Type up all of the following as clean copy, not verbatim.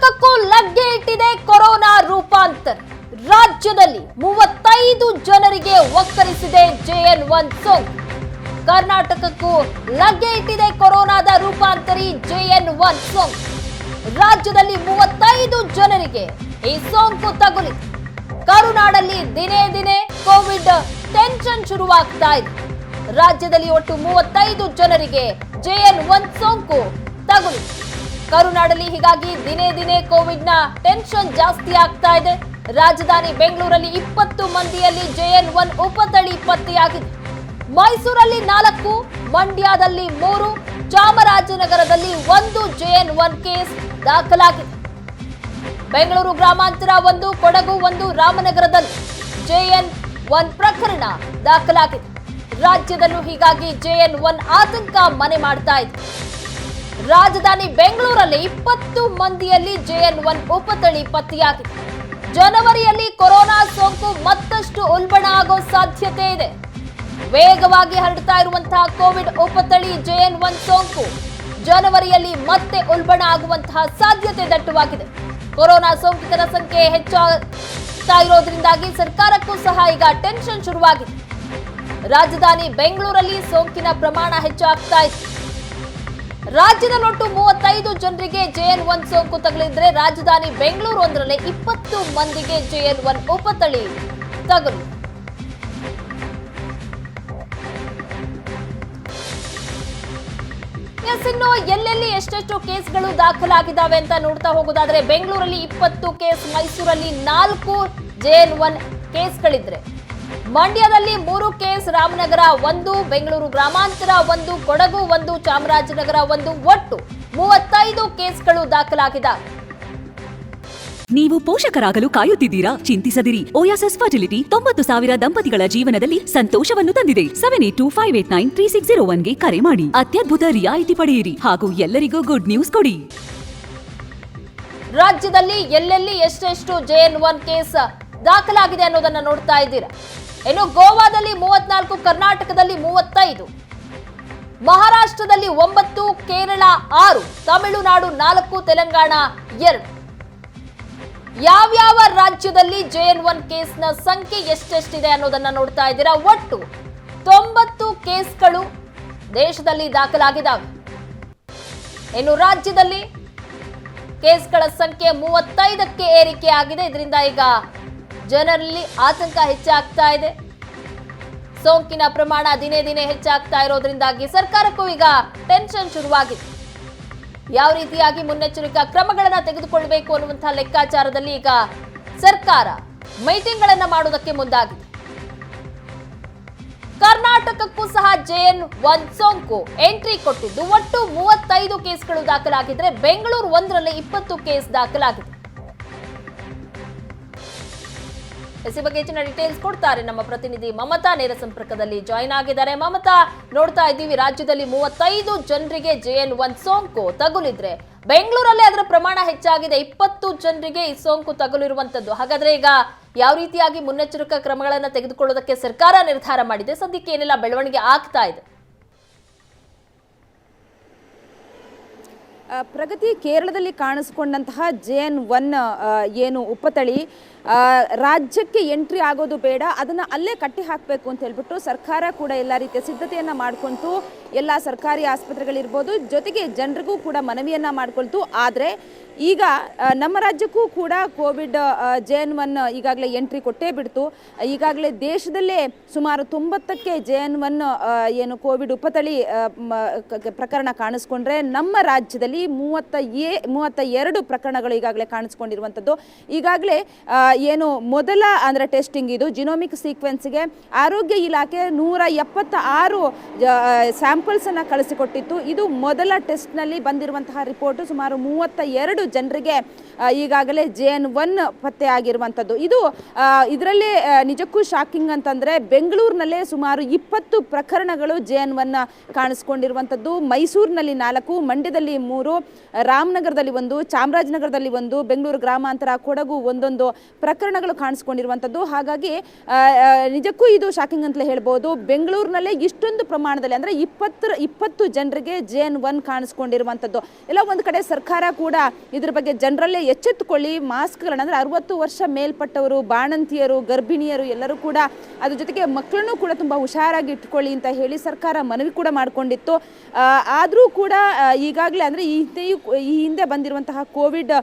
ಕರ್ನಾಟಕಕ್ಕೂ ಲಗ್ಗೆ ಇಟ್ಟಿದೆ ಕೊರೋನಾ ರೂಪಾಂತರ. ರಾಜ್ಯದಲ್ಲಿ 35 ಜನರಿಗೆ ಒಕ್ಕರಿಸಿದೆ JN1 ಸೋಂಕು. ಕರ್ನಾಟಕಕ್ಕೂ ಲಗ್ಗೆ ಇಟ್ಟಿದೆ ಕೊರೋನಾದ ರೂಪಾಂತರಿ JN1 ಸೋಂಕು. ರಾಜ್ಯದಲ್ಲಿ 35 ಜನರಿಗೆ ಈ ಸೋಂಕು ತಗುಲಿದೆ. ಕರುನಾಡಲ್ಲಿ ದಿನೇ ದಿನೇ ಕೋವಿಡ್ ಟೆನ್ಷನ್ ಶುರುವಾಗ್ತಾ ಇದೆ. ರಾಜ್ಯದಲ್ಲಿ ಒಟ್ಟು 35 ಜನರಿಗೆ JN1 ಸೋಂಕು ತಗುಲಿದೆ. ಕರುನಾಡಲ್ಲಿ ಹೀಗಾಗಿ ದಿನೇ ದಿನೇ ಕೋವಿಡ್ ನ ಟೆನ್ಷನ್ ಜಾಸ್ತಿ ಆಗ್ತಾ ಇದೆ. ರಾಜಧಾನಿ ಬೆಂಗಳೂರಲ್ಲಿ 20 ಮಂದಿಯಲ್ಲಿ JN1 ಉಪತಳಿ ಪತ್ತೆಯಾಗಿದೆ. ಮೈಸೂರಲ್ಲಿ 4, ಮಂಡ್ಯದಲ್ಲಿ 3, ಚಾಮರಾಜನಗರದಲ್ಲಿ 1 JN1 ಕೇಸ್ ದಾಖಲಾಗಿದೆ. ಬೆಂಗಳೂರು ಗ್ರಾಮಾಂತರ 1, ಕೊಡಗು 1, ರಾಮನಗರದಲ್ಲಿ JN1 ಪ್ರಕರಣ ದಾಖಲಾಗಿದೆ. ರಾಜ್ಯದಲ್ಲೂ ಹೀಗಾಗಿ JN1 ಆತಂಕ ಮನೆ ಮಾಡ್ತಾ ಇದೆ. ರಾಜಧಾನಿ ಬೆಂಗಳೂರಲ್ಲಿ 20 ಮಂದಿಯಲ್ಲಿ JN1 ಉಪತಳಿ ಪತ್ತೆಯಾಗಿದೆ. ಜನವರಿಯಲ್ಲಿ ಕೊರೋನಾ ಸೋಂಕು ಮತ್ತಷ್ಟು ಉಲ್ಬಣ ಆಗೋ ಸಾಧ್ಯತೆ ಇದೆ. ವೇಗವಾಗಿ ಹರಡ್ತಾ ಇರುವಂತಹ ಕೋವಿಡ್ ಉಪತಳಿ JN1 ಸೋಂಕು ಜನವರಿಯಲ್ಲಿ ಮತ್ತೆ ಉಲ್ಬಣ ಆಗುವಂತಹ ಸಾಧ್ಯತೆ ದಟ್ಟವಾಗಿದೆ. ಕೊರೋನಾ ಸೋಂಕಿತರ ಸಂಖ್ಯೆ ಹೆಚ್ಚಾಗ್ತಾ ಇರೋದ್ರಿಂದಾಗಿ ಸರ್ಕಾರಕ್ಕೂ ಸಹ ಈಗ ಟೆನ್ಷನ್ ಶುರುವಾಗಿದೆ. ರಾಜಧಾನಿ ಬೆಂಗಳೂರಲ್ಲಿ ಸೋಂಕಿನ ಪ್ರಮಾಣ ಹೆಚ್ಚಾಗ್ತಾ ಇದೆ. ರಾಜ್ಯದಲ್ಲಿ ಒಟ್ಟು 35 ಜನರಿಗೆ JN1 ಸೋಂಕು ತಗುಲಿದ್ರೆ ರಾಜಧಾನಿ ಬೆಂಗಳೂರು ಒಂದರಲ್ಲಿ 20 ಮಂದಿಗೆ JN1 ಉಪತಳಿ ತಗುಲಿದೆ. ಇನ್ನು ಎಲ್ಲೆಲ್ಲಿ ಎಷ್ಟೆಷ್ಟು ಕೇಸ್ಗಳು ದಾಖಲಾಗಿದ್ದಾವೆ ಅಂತ ನೋಡ್ತಾ ಹೋಗೋದಾದ್ರೆ ಬೆಂಗಳೂರಲ್ಲಿ 20 ಕೇಸ್, ಮೈಸೂರಲ್ಲಿ 4 JN1 ಕೇಸ್ಗಳಿದ್ರೆ ಮಂಡ್ಯದಲ್ಲಿ 3 ಕೇಸ್, ರಾಮನಗರ 1, ಬೆಂಗಳೂರು ಗ್ರಾಮಾಂತರ 1, ಕೊಡಗು 1, ಚಾಮರಾಜನಗರ 1, ಒಟ್ಟು 35 ಕೇಸ್ಗಳು ದಾಖಲಾಗಿದ್ದಾವೆ. ನೀವು ಪೋಷಕರಾಗಲು ಕಾಯುತ್ತಿದ್ದೀರಾ? ಚಿಂತಿಸದಿರಿ. ಓಯಾಸಿಸ್ ಫರ್ಟಿಲಿಟಿ 90,000 ದಂಪತಿಗಳ ಜೀವನದಲ್ಲಿ ಸಂತೋಷವನ್ನು ತಂದಿದೆ. 7825893601ಗೆ ಕರೆ ಮಾಡಿ. ಅತ್ಯದ್ಭುತ ರಿಯಾಯಿತಿ ಪಡೆಯಿರಿ ಹಾಗೂ ಎಲ್ಲರಿಗೂ ಗುಡ್ ನ್ಯೂಸ್ ಕೊಡಿ. ರಾಜ್ಯದಲ್ಲಿ ಎಲ್ಲೆಲ್ಲಿ ಎಷ್ಟೆಷ್ಟು JN1 ಕೇಸ್ ದಾಖಲಾಗಿದೆ ಅನ್ನೋದನ್ನ ನೋಡ್ತಾ ಇದ್ದೀರಾ. ಇನ್ನು ಗೋವಾದಲ್ಲಿ 34, ಕರ್ನಾಟಕದಲ್ಲಿ 35, ಮಹಾರಾಷ್ಟ್ರದಲ್ಲಿ 9, ಕೇರಳ 6, ತಮಿಳುನಾಡು 4, ತೆಲಂಗಾಣ 2. ಯಾವ್ಯಾವ ರಾಜ್ಯದಲ್ಲಿ JN1 ಕೇಸ್ನ ಸಂಖ್ಯೆ ಎಷ್ಟೆಷ್ಟಿದೆ ಅನ್ನೋದನ್ನ ನೋಡ್ತಾ ಇದ್ದೀರಾ. ಒಟ್ಟು 90 ಕೇಸ್ಗಳು ದೇಶದಲ್ಲಿ ದಾಖಲಾಗಿದ್ದಾವೆ. ಇನ್ನು ರಾಜ್ಯದಲ್ಲಿ ಕೇಸ್ಗಳ ಸಂಖ್ಯೆ 35ಕ್ಕೆ ಏರಿಕೆ ಆಗಿದೆ. ಇದರಿಂದ ಈಗ ಜನರಲ್ಲಿ ಆತಂಕ ಹೆಚ್ಚಾಗ್ತಾ ಇದೆ. ಸೋಂಕಿನ ಪ್ರಮಾಣ ದಿನೇ ದಿನೇ ಹೆಚ್ಚಾಗ್ತಾ ಇರೋದ್ರಿಂದಾಗಿ ಸರ್ಕಾರಕ್ಕೂ ಈಗ ಟೆನ್ಷನ್ ಶುರುವಾಗಿದೆ. ಯಾವ ರೀತಿಯಾಗಿ ಮುನ್ನೆಚ್ಚರಿಕಾ ಕ್ರಮಗಳನ್ನ ತೆಗೆದುಕೊಳ್ಳಬೇಕು ಅನ್ನುವಂತಹ ಲೆಕ್ಕಾಚಾರದಲ್ಲಿ ಈಗ ಸರ್ಕಾರ ಮೀಟಿಂಗ್ ಗಳನ್ನ ಮಾಡುವುದಕ್ಕೆ ಮುಂದಾಗಿದೆ. ಕರ್ನಾಟಕಕ್ಕೂ ಸಹ JN1 ಸೋಂಕು ಎಂಟ್ರಿ ಕೊಟ್ಟಿದ್ದು ಒಟ್ಟು 35 ಕೇಸ್ಗಳು ದಾಖಲಾಗಿದ್ರೆ ಬೆಂಗಳೂರು ಒಂದರಲ್ಲಿ 20 ಕೇಸ್ ದಾಖಲಾಗಿದೆ. ಈ ಬಗ್ಗೆ ಹೆಚ್ಚಿನ ಡೀಟೇಲ್ಸ್ ಕೊಡ್ತಾರೆ ನಮ್ಮ ಪ್ರತಿನಿಧಿ ಮಮತಾ. ನೇರ ಸಂಪರ್ಕದಲ್ಲಿ ಜಾಯಿನ್ ಆಗಿದ್ದಾರೆ. ಮಮತಾ, ನೋಡ್ತಾ ಇದ್ದೀವಿ ರಾಜ್ಯದಲ್ಲಿ 35 ಜನರಿಗೆ JN1 ಸೋಂಕು ತಗುಲಿದ್ರೆ ಬೆಂಗಳೂರಲ್ಲಿ ಅದರ ಪ್ರಮಾಣ ಹೆಚ್ಚಾಗಿದೆ. 20 ಜನರಿಗೆ ಈ ಸೋಂಕು ತಗುಲಿರುವಂತದ್ದು. ಹಾಗಾದ್ರೆ ಈಗ ಯಾವ ರೀತಿಯಾಗಿ ಮುನ್ನೆಚ್ಚರಿಕಾ ಕ್ರಮಗಳನ್ನ ತೆಗೆದುಕೊಳ್ಳೋದಕ್ಕೆ ಸರ್ಕಾರ ನಿರ್ಧಾರ ಮಾಡಿದೆ? ಸದ್ಯಕ್ಕೆ ಏನೆಲ್ಲ ಬೆಳವಣಿಗೆ ಆಗ್ತಾ ಇದೆ? ಪ್ರಗತಿ, ಕೇರಳದಲ್ಲಿ ಕಾಣಿಸಿಕೊಂಡಂತಹ JN1 ಏನು ಉಪತಳಿ ರಾಜ್ಯಕ್ಕೆ ಎಂಟ್ರಿ ಆಗೋದು ಬೇಡ, ಅದನ್ನು ಅಲ್ಲೇ ಕಟ್ಟಿ ಹಾಕಬೇಕು ಅಂತ ಹೇಳ್ಬಿಟ್ಟು ಸರ್ಕಾರ ಕೂಡ ಎಲ್ಲ ರೀತಿಯ ಸಿದ್ಧತೆಯನ್ನು ಮಾಡ್ಕೊಂತು. ಎಲ್ಲ ಸರ್ಕಾರಿ ಆಸ್ಪತ್ರೆಗಳಿರ್ಬೋದು, ಜೊತೆಗೆ ಜನರಿಗೂ ಕೂಡ ಮನವಿಯನ್ನು ಮಾಡ್ಕೊಳ್ತು. ಆದರೆ ಈಗ ನಮ್ಮ ರಾಜ್ಯಕ್ಕೂ ಕೂಡ ಕೋವಿಡ್ JN1 ಈಗಾಗಲೇ ಎಂಟ್ರಿ ಕೊಟ್ಟೇ ಬಿಡ್ತು. ಈಗಾಗಲೇ ದೇಶದಲ್ಲೇ ಸುಮಾರು 90ಕ್ಕೆ JN1 ಏನು ಕೋವಿಡ್ ಉಪತಳಿ ಪ್ರಕರಣ ಕಾಣಿಸ್ಕೊಂಡ್ರೆ ನಮ್ಮ ರಾಜ್ಯದಲ್ಲಿ 32 ಪ್ರಕರಣಗಳು ಈಗಾಗಲೇ ಕಾಣಿಸ್ಕೊಂಡಿರುವಂಥದ್ದು. ಈಗಾಗಲೇ ಏನು ಮೊದಲ ಅಂದರೆ ಟೆಸ್ಟಿಂಗ್ ಇದು ಜಿನೋಮಿಕ್ ಸೀಕ್ವೆನ್ಸ್ಗೆ ಆರೋಗ್ಯ ಇಲಾಖೆ 176 ಸ್ಯಾಂಪಲ್ಸನ್ನು ಕಳಿಸಿಕೊಟ್ಟಿತ್ತು. ಇದು ಮೊದಲ ಟೆಸ್ಟ್ನಲ್ಲಿ ಬಂದಿರುವಂತಹ ರಿಪೋರ್ಟು ಸುಮಾರು 32 ಜನರಿಗೆ ಈಗಾಗಲೇ JN1 ಪತ್ತೆ ಆಗಿರುವಂಥದ್ದು. ಇದರಲ್ಲಿ ನಿಜಕ್ಕೂ ಶಾಕಿಂಗ್ ಅಂತಂದರೆ ಬೆಂಗಳೂರಿನಲ್ಲೇ ಸುಮಾರು 20 ಪ್ರಕರಣಗಳು JN1 ಕಾಣಿಸ್ಕೊಂಡಿರುವಂಥದ್ದು. ಮೈಸೂರಿನಲ್ಲಿ 4, ಮಂಡ್ಯದಲ್ಲಿ 3, ರಾಮನಗರದಲ್ಲಿ 1, ಚಾಮರಾಜನಗರದಲ್ಲಿ 1, ಬೆಂಗಳೂರು ಗ್ರಾಮಾಂತರ, ಕೊಡಗು ಒಂದೊಂದು ಪ್ರಕರಣಗಳು ಕಾಣಿಸ್ಕೊಂಡಿರುವಂಥದ್ದು. ಹಾಗಾಗಿ ನಿಜಕ್ಕೂ ಇದು ಶಾಕಿಂಗ್ ಅಂತಲೇ ಹೇಳ್ಬೋದು. ಬೆಂಗಳೂರಿನಲ್ಲೇ ಇಷ್ಟೊಂದು ಪ್ರಮಾಣದಲ್ಲಿ ಅಂದರೆ 20 ಜನರಿಗೆ JN1 ಕಾಣಿಸ್ಕೊಂಡಿರುವಂಥದ್ದು. ಎಲ್ಲ ಒಂದು ಕಡೆ ಸರ್ಕಾರ ಕೂಡ ಇದ್ರ ಬಗ್ಗೆ ಜನರಲ್ಲೇ ಎಚ್ಚೆತ್ತುಕೊಳ್ಳಿ. ಮಾಸ್ಕ್ಗಳನ್ನ ಅಂದರೆ 60 ವರ್ಷ ಮೇಲ್ಪಟ್ಟವರು, ಬಾಣಂತಿಯರು, ಗರ್ಭಿಣಿಯರು ಎಲ್ಲರೂ ಕೂಡ ಅದ್ರ ಜೊತೆಗೆ ಮಕ್ಕಳನ್ನು ಕೂಡ ತುಂಬ ಹುಷಾರಾಗಿ ಇಟ್ಕೊಳ್ಳಿ ಅಂತ ಹೇಳಿ ಸರ್ಕಾರ ಮನವಿ ಕೂಡ ಮಾಡಿಕೊಂಡಿತ್ತು. ಆದರೂ ಕೂಡ ಈಗಾಗಲೇ ಅಂದರೆ ಈ ಹಿಂದೆ ಬಂದಿರುವಂತಹ ಕೋವಿಡ್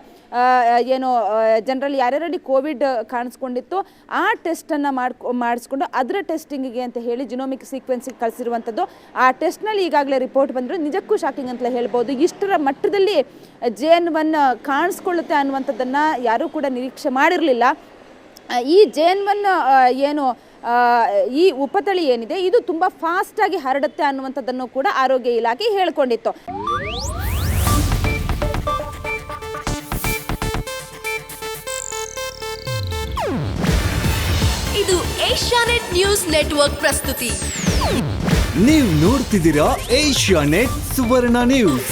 ಜನರಲ್ಲಿ ಯಾರ್ಯಾರಲ್ಲಿ ಕೋವಿಡ್ ಕಾಣಿಸ್ಕೊಂಡಿತ್ತು ಆ ಟೆಸ್ಟನ್ನು ಮಾಡಿಸ್ಕೊಂಡು ಅದರ ಟೆಸ್ಟಿಂಗಿಗೆ ಅಂತ ಹೇಳಿ ಜಿನೋಮಿಕ್ ಸೀಕ್ವೆನ್ಸಿಗೆ ಕಳಿಸಿರುವಂಥದ್ದು. ಆ ಟೆಸ್ಟ್ನಲ್ಲಿ ಈಗಾಗಲೇ ರಿಪೋರ್ಟ್ ಬಂದರೆ ನಿಜಕ್ಕೂ ಶಾಕಿಂಗ್ ಅಂತಲೇ ಹೇಳ್ಬೋದು. ಇಷ್ಟರ ಮಟ್ಟದಲ್ಲಿ JN1 ಕಾಣಿಸ್ಕೊಳ್ಳುತ್ತೆ ಅನ್ನುವಂಥದ್ದನ್ನು ಯಾರೂ ಕೂಡ ನಿರೀಕ್ಷೆ ಮಾಡಿರಲಿಲ್ಲ. ಈ JN1 ಈ ಉಪತಳಿ ಏನಿದೆ ಇದು ತುಂಬ ಫಾಸ್ಟಾಗಿ ಹರಡುತ್ತೆ ಅನ್ನುವಂಥದ್ದನ್ನು ಕೂಡ ಆರೋಗ್ಯ ಇಲಾಖೆ ಹೇಳ್ಕೊಂಡಿತ್ತು. ಇದು ಏಷ್ಯಾನೆಟ್ ನ್ಯೂಸ್ ನೆಟ್ವರ್ಕ್ ಪ್ರಸ್ತುತಿ. ನೀವು ನೋಡ್ತಿದ್ದೀರಾ ಏಷ್ಯಾನೆಟ್ ಸುವರ್ಣ ನ್ಯೂಸ್.